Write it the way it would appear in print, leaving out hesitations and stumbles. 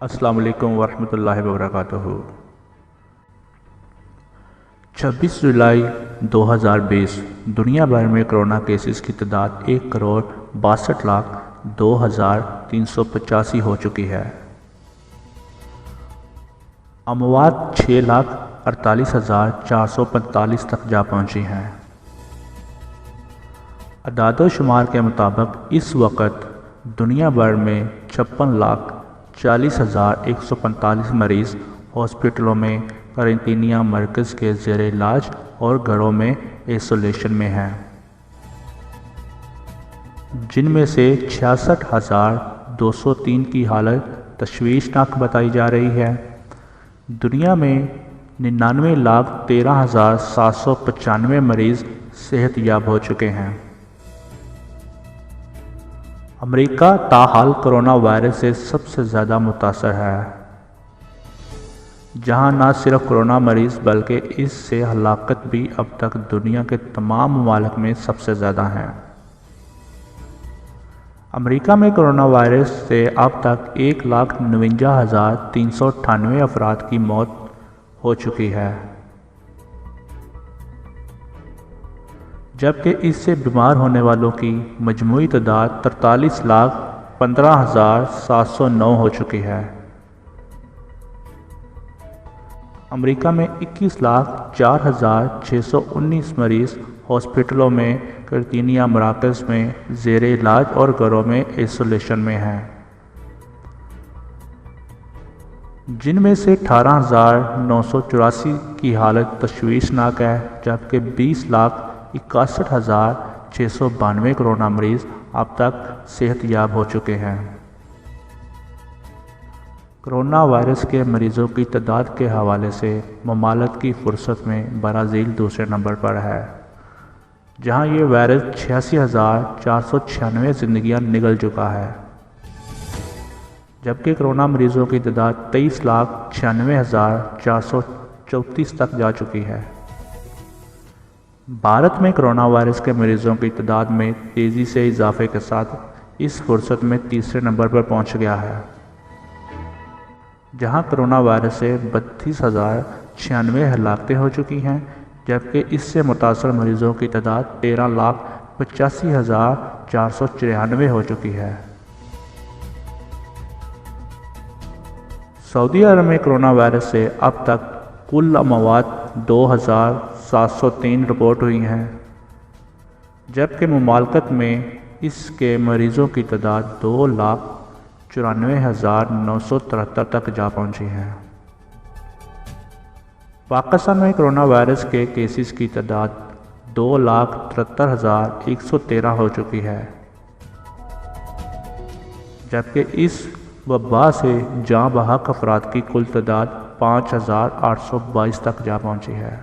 السلام علیکم ورحمۃ اللہ وبرکاتہ۔ 26 جولائی 2020 دنیا بھر میں کرونا کیسز کی تعداد 1,62,02,385 ہو چکی ہے۔ اموات 6,48,445 تک جا پہنچی ہیں۔ اعداد و شمار کے مطابق اس وقت دنیا بھر میں 56,40,145 مریض ہاسپٹلوں میں، قرنطینہ مرکز کے زیر علاج اور گھروں میں آئسولیشن میں ہیں، جن میں سے 66,203 کی حالت تشویشناک بتائی جا رہی ہے۔ دنیا میں 99,13,795 مریض صحت یاب ہو چکے ہیں۔ امریکہ تاحال کرونا وائرس سے سب سے زیادہ متاثر ہے، جہاں نہ صرف کرونا مریض بلکہ اس سے ہلاکت بھی اب تک دنیا کے تمام ممالک میں سب سے زیادہ ہیں۔ امریکہ میں کرونا وائرس سے اب تک 1,49,398 افراد کی موت ہو چکی ہے، جبکہ اس سے بیمار ہونے والوں کی مجموعی تعداد 43,15,709 ہو چکی ہے۔ امریکہ میں 21,04,619 مریض ہاسپٹلوں میں، قرنطینہ مراکز میں زیر علاج اور گھروں میں آئسولیشن میں ہیں، جن میں سے 18,984 کی حالت تشویشناک ہے، جبکہ 20,61,692 کرونا مریض اب تک صحت یاب ہو چکے ہیں۔ کرونا وائرس کے مریضوں کی تعداد کے حوالے سے ممالک کی فہرست میں برازیل دوسرے نمبر پر ہے، جہاں یہ وائرس 86,496 زندگیاں نگل چکا ہے، جبکہ کرونا مریضوں کی تعداد 23,96,434 تک جا چکی ہے۔ بھارت میں کرونا وائرس کے مریضوں کی تعداد میں تیزی سے اضافے کے ساتھ اس فہرست میں تیسرے نمبر پر پہنچ گیا ہے، جہاں کرونا وائرس سے 32,096 ہلاکتیں ہو چکی ہیں، جبکہ اس سے متاثر مریضوں کی تعداد 13,85,494 ہو چکی ہے۔ سعودی عرب میں کرونا وائرس سے اب تک کل اموات 2,703 رپورٹ ہوئی ہیں، جبکہ مملکت میں اس کے مریضوں کی تعداد 2,94,973 تک جا پہنچی ہے۔ پاکستان میں کرونا وائرس کے کیسز کی تعداد 2,73,113 ہو چکی ہے، جبکہ اس وبا سے جاں بحق افراد کی کل تعداد 5,822 تک جا پہنچی ہے۔